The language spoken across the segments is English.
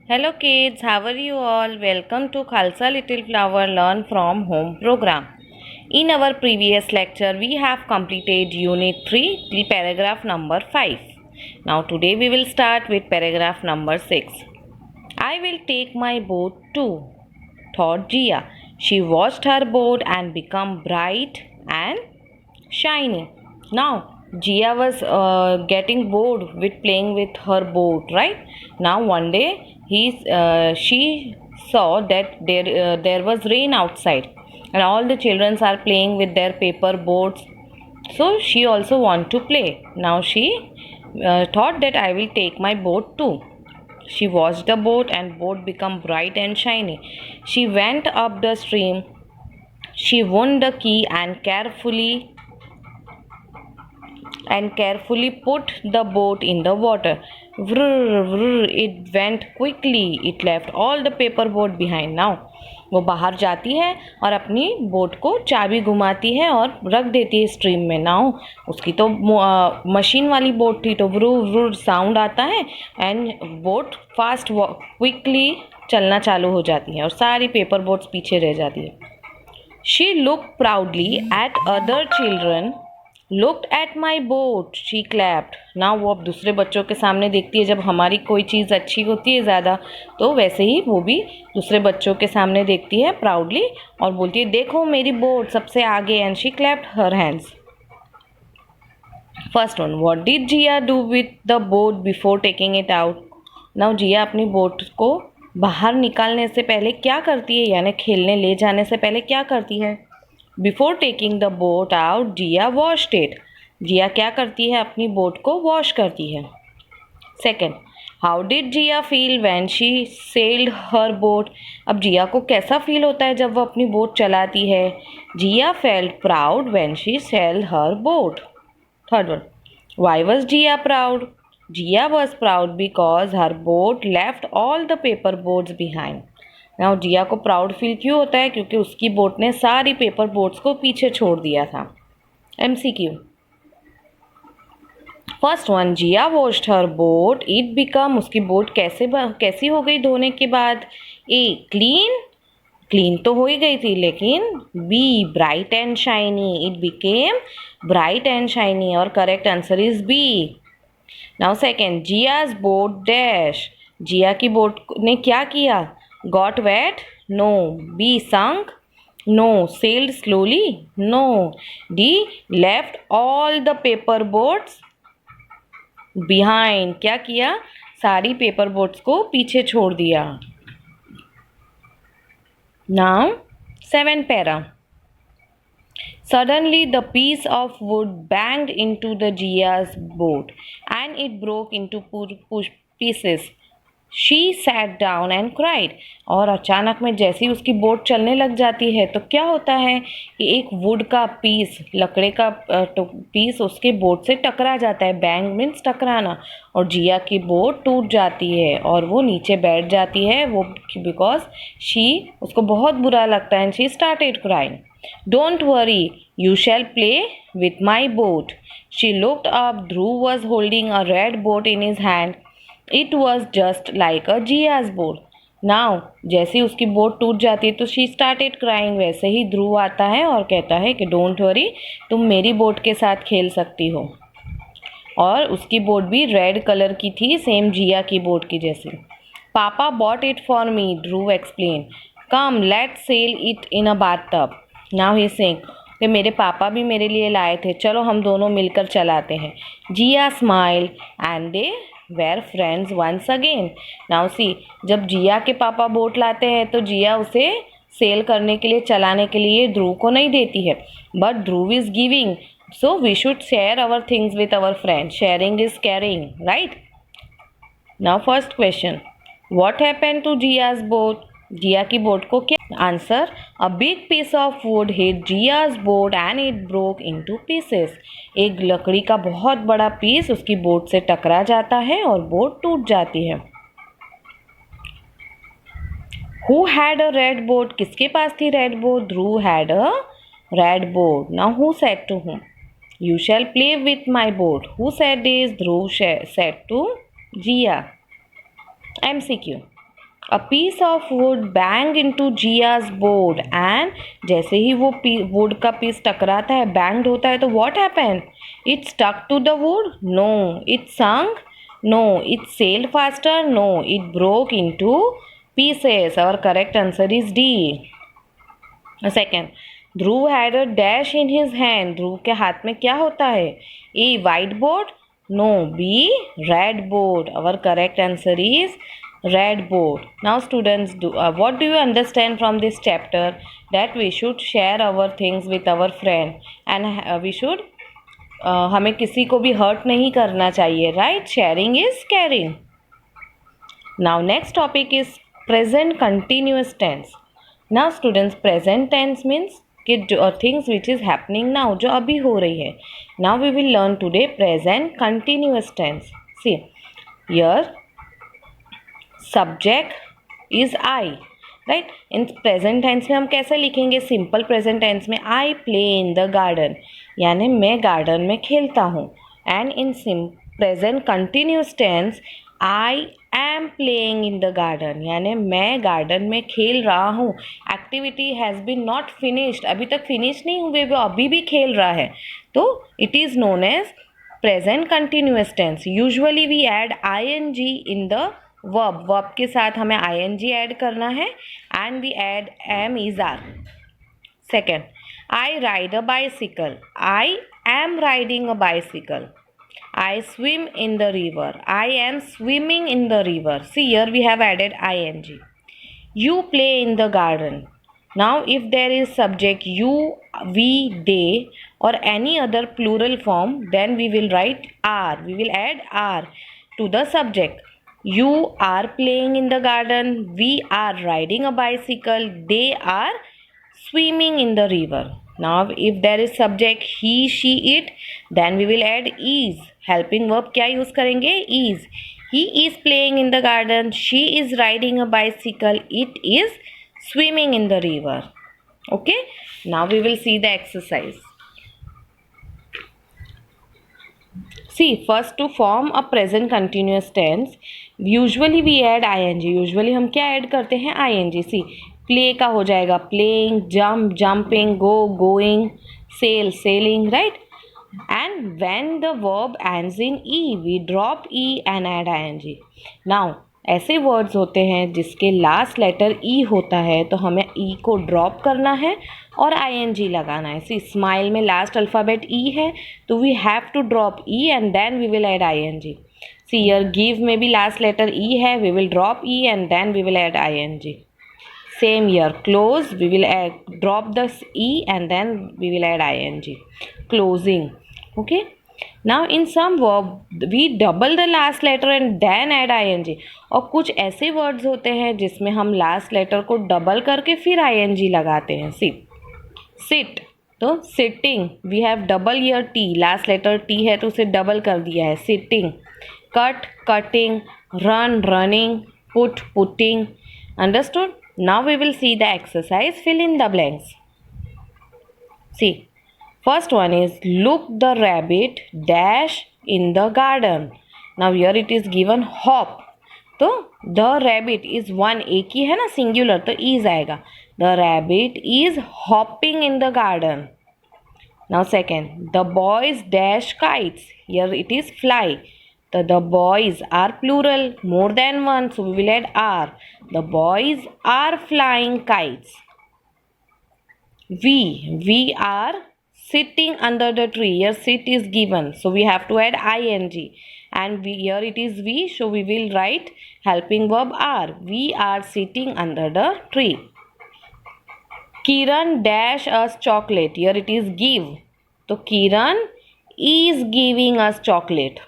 Hello kids, how are you all? Welcome to Khalsa Little Flower Learn from Home program. In our previous lecture, we have completed Unit 3, the paragraph number 5. Now today we will start with paragraph number 6. I will take my boat too, thought Jia. She watched her boat and become bright and shiny. Now Jia was getting bored with playing with her boat, right? Now one day she saw that there was rain outside, and all the children are playing with their paper boats. So she also want to play. Now she thought that I will take my boat too. She watched the boat and boat become bright and shiny. She went up the stream. She wound the key and carefully put the boat in the water. Vrr, vrr, it went quickly. It left all the paper boat behind. Now वो बाहर जाती है और अपनी boat को चाबी घुमाती है और रख देती है स्ट्रीम में. नाउ उसकी तो मशीन वाली बोट थी, तो व्रू व्रू साउंड आता है एंड बोट फास्ट क्विकली चलना चालू हो जाती है और सारी पेपर बोट्स पीछे रह जाती है. She look proudly eight other children. Looked at my boat, she clapped. Now वो अब दूसरे बच्चों के सामने देखती है. जब हमारी कोई चीज़ अच्छी होती है ज़्यादा, तो वैसे ही वो भी दूसरे बच्चों के सामने देखती है प्राउडली और बोलती है देखो मेरी बोट सबसे आगे. And she clapped her hands. First one, what did Jiya do with the boat before taking it out. Now Jiya अपनी बोट को बाहर निकालने से पहले क्या करती है, यानी खेलने ले जाने से पहले क्या करती है. Before taking the boat out Jiya washed it. Jiya क्या करती है, अपनी बोट को वॉश करती है. Second, how did Jiya feel when she sailed her boat. अब जिया को कैसा फील होता है जब वो अपनी बोट चलाती है. Jiya felt proud when she sailed her boat. Third one, why was Jiya proud. Jiya was proud because her boat left all the paper boats behind. Now Jiya को प्राउड फील क्यों होता है, क्योंकि उसकी बोट ने सारी पेपर बोट्स को पीछे छोड़ दिया था. MCQ. First one, Jiya washed her boat. It become, उसकी बोट कैसी हो गई धोने के बाद. ए, क्लीन तो हो ही गई थी, लेकिन B, bright and shiny. It became bright and shiny और correct answer is B. Now second, Jiya's boat dash. Jiya की बोट ने क्या किया. Got wet? No. B. Sunk? No. Sailed slowly? No. D. Left all the paper boats behind. क्या किया, सारी paper boats को पीछे छोड़ दिया. Now 7 para. Suddenly the piece of wood banged into the Jia's boat and it broke into pieces. She sat down and cried. और अचानक में जैसे ही उसकी बोट चलने लग जाती है तो क्या होता है कि एक वुड का पीस, लकड़े का पीस उसके बोट से टकरा जाता है. बैंग मीन्स टकराना. और जिया की बोट टूट जाती है और वो नीचे बैठ जाती है. वो बिकॉज उसको बहुत बुरा लगता है. And she started crying. Don't worry, you shall play with my boat. She looked up. Dhruv was holding a red boat in his hand. It was just like a Jia's boat. Now जैसे उसकी boat टूट जाती है तो she started crying. वैसे ही ध्रुव आता है और कहता है कि डोंट वरी, तुम मेरी बोट के साथ खेल सकती हो. और उसकी बोट भी रेड कलर की थी, सेम जिया की बोट की जैसी. Papa bought it for me, Dhruv explain. Come let's sail it in a bathtub. Now he saying कि मेरे पापा भी मेरे लिए लाए थे, चलो हम दोनों मिलकर चलाते हैं. Jiya smile and they were friends once again. Now see, जब जिया के पापा बोट लाते हैं तो जिया उसे सेल करने के लिए, चलाने के लिए ध्रुव को नहीं देती है. But Dhruv is giving, so we should share our things with our friend. Sharing is caring, right. Now first question, what happened to Jiya's boat. Jiya की बोट को क्या. Answer, a big piece of wood hit Jiya's boat and it broke into pieces. एक लकड़ी का बहुत बड़ा piece उसकी boat से टकरा जाता है और बोट टूट जाती है. Who had a red boat. किसके पास थी red boat. Dhruv had a red boat. Now who said to whom. You shall play with my boat. Who said this. Dhruv said to Jiya. MCQ. A piece of wood banged into Jia's board and जैसे ही वो wood का piece टकराता है, banged होता है, तो what happened? It stuck to the wood? No. It sunk? No. It sailed faster? No. It broke into pieces. Our correct answer is D. Second, Dhruv had a dash in his hand. Dhruv के हाथ में क्या होता है? A white board? No. B red board. Our correct answer is red board. Now students, what do you understand from this chapter? That we should share our things with our friend and we should हमें किसी को भी hurt नहीं करना चाहिए, right? Sharing is caring. Now next topic is present continuous tense. Now students, present tense means कि things which is happening now, जो अभी हो रही है. Now we will learn today present continuous tense. See here, subject is I, right? In present tense में हम कैसे लिखेंगे? सिंपल प्रेजेंट टेंस में I play in the garden, यानी मैं गार्डन में खेलता हूँ. And in present continuous tense I am playing in the garden, यानी मैं गार्डन में खेल रहा हूँ. Activity has been not finished, अभी तक फिनिश नहीं हुए, वो अभी भी खेल रहा है, तो it is known as present continuous tense. Usually we add ing in the verb के साथ हमें ing ऐड करना है and we add am is are. Second, I ride a bicycle. I am riding a bicycle. I swim in the river. I am swimming in the river. See here we have added ing. You play in the garden. Now if there is subject you, we, they or any other plural form, then we will write are. We will add are to the subject. You are playing in the garden. We are riding a bicycle. They are swimming in the river. Now if there is subject he, she, it, then we will add is. Helping verb क्या use करेंगे? is. He is playing in the garden. She is riding a bicycle. It is swimming in the river. Okay. Now we will see the exercise. See, first to form a present continuous tense, usually we add ing. Usually हम क्या add करते हैं? ing. See, play का हो जाएगा playing, jump, jumping, go, going, sail, sailing, right? And when the verb ends in e, we drop e and add ing. Now ऐसे words होते हैं जिसके लास्ट लेटर ई होता है, तो हमें ई को ड्रॉप करना है और ing लगाना है. सी स्माइल में लास्ट अल्फ़ाबेट ई है, तो we have to drop E and then we will add ing. See here give में भी लास्ट लेटर ई है, we will drop E and then we will add ing. Same here, close, we will drop the e and then we will add ing. Closing. Okay. Now in some verb we double the last letter and then add ing. और कुछ ऐसे words होते हैं जिसमें हम last letter को double करके फिर ing लगाते हैं. sit, तो sitting, we have double here t, last letter t है तो उसे double कर दिया है. sitting. cut, cutting. run, running. put, putting. Understood? Now we will see the exercise. Fill in the blanks. See, first one is look the rabbit dash in the garden. Now here it is given hop. तो the rabbit is one, एक ही है ना, singular, तो is आएगा. The rabbit is hopping in the garden. Now second, the boys dash kites. Here it is fly. The boys are plural, more than one, so we will add are. The boys are flying kites. We are sitting under the tree. Here sit is given, so we have to add ing. And here it is we, so we will write helping verb are. We are sitting under the tree. Kiran dash us chocolate. Here it is give. So Kiran is giving us chocolate.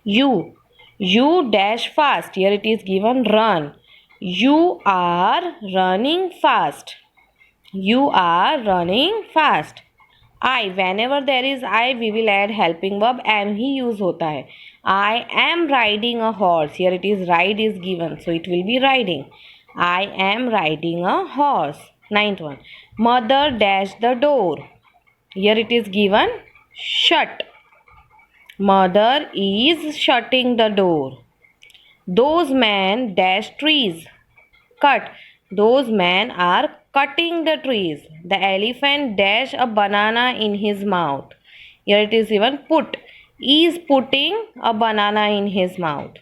You dash fast. Here it is given run. You are running fast. You are running fast. I, whenever there is I, we will add helping verb am he use होता है. I am riding a horse. Here it is ride is given, so it will be riding. I am riding a horse. Ninth one, mother dash the door. Here it is given shut. Mother is shutting the door. Those men dash trees. Cut. Those men are cutting the trees. The elephant dash a banana in his mouth. Here it is even put. Is putting a banana in his mouth.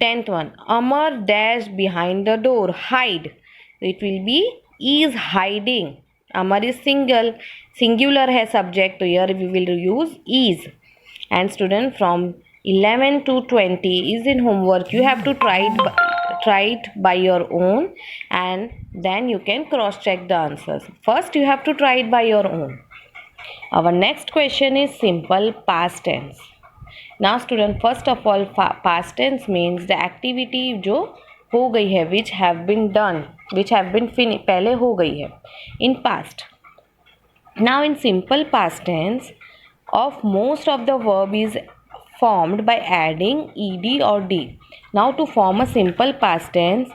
10th one. Amar dash behind the door. Hide. It will be is hiding. Amar is singular है subject, तो here we will use is. And student, from 11 to 20 is in homework. You have to try it by your own, and then you can cross check the answers. First you have to try it by your own. Our next question is simple past tense. Now student, first of all, past tense means the activity जो हो गई है, which have been done, which have been finished, पहले हो गई है in past. Now in simple past tense, of most of the verb is formed by adding ed or d. Now to form a simple past tense,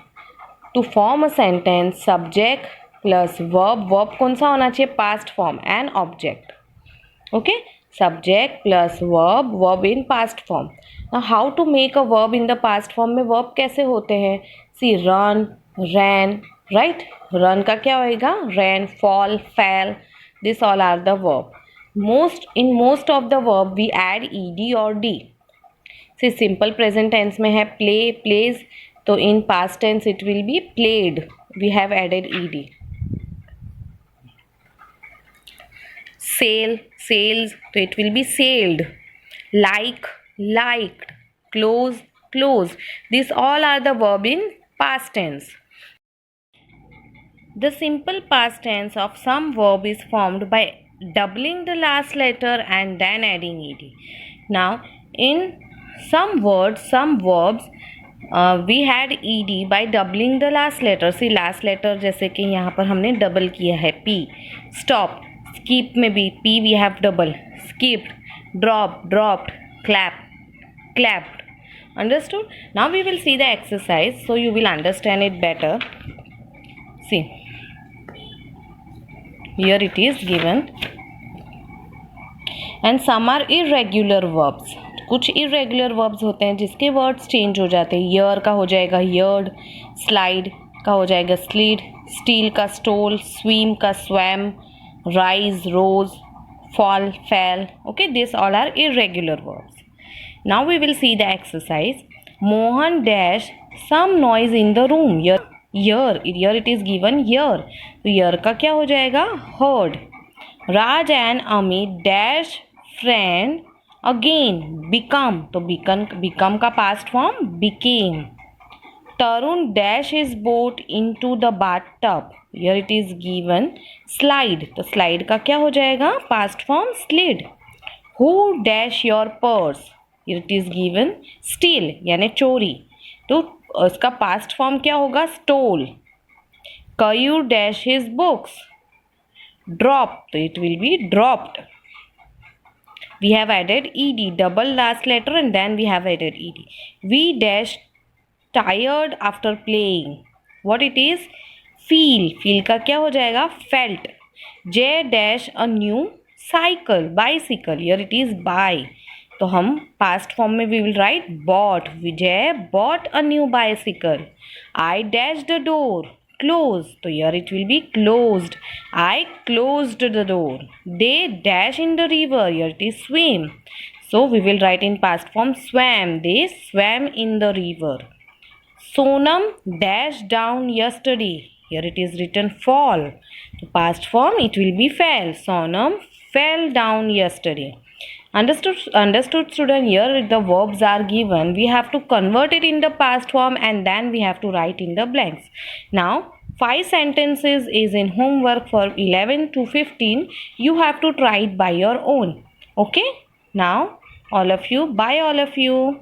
to form a sentence, subject plus verb कौन सा होना चाहिए? past form and object. Okay, subject plus verb in past form. Now how to make a verb in the past form में verb कैसे होते हैं? See, run, ran, right? run का क्या होएगा? ran, fall, fell. This all are the verb. In most of the verb we add ed or d. See, simple present tense में है play, plays, तो in past tense it will be played. We have added ed. Sail, sails, so it will be sailed. Like, liked. Close, closed. These all are the verb in past tense. The simple past tense of some verb is formed by doubling the last letter and then adding ed. Now, in some words, some verbs, we had ed by doubling the last letter. See, last letter जैसे कि यहाँ पर हमने double किया है p. Stop, skip में भी p we have double. Skipped, dropped, dropped, clap, clapped. Understood? Now we will see the exercise so you will understand it better. See, here it is given, and some are irregular verbs. कुछ irregular verbs होते हैं जिसके words change हो जाते हैं. Year का हो जाएगा yeared, slide का हो जाएगा slid, steal का stole, swim का swam, rise, rose, fall, fell. Okay, these all are irregular verbs. Now we will see the exercise. Mohan dash some noise in the room. Here it is given here. तो here का क्या हो जाएगा? Heard. Raj and Amit dash friend again. Become, तो become का past form became. Tarun dash his boat into the bathtub. Here it is given slide. तो slide का क्या हो जाएगा? past form slid. Who dash your purse? Here it is given steal यानी चोरी. तो उसका past form क्या होगा? stole. Kayur dash his books. Drop, तो it will be dropped. We have added ed, double last letter, and then we have added ed. We dash tired after playing. What it is? Feel का क्या हो जाएगा? felt. Jay dash a new cycle, bicycle. Here it is buy. तो हम past form में we will write bought. Vijay bought a new bicycle. I dashed the door. Close. तो here it will be closed. I closed the door. They dash in the river. Here it is swim. So we will write in past form swam. They swam in the river. Sonam dashed down yesterday. Here it is written fall. So past form it will be fell. Sonam fell down yesterday. Understood student? Here the verbs are given. We have to convert it in the past form and then we have to write in the blanks. Now 5 sentences is in homework for 11 to 15. You have to try it by your own. Okay? Now all of you, bye all of you.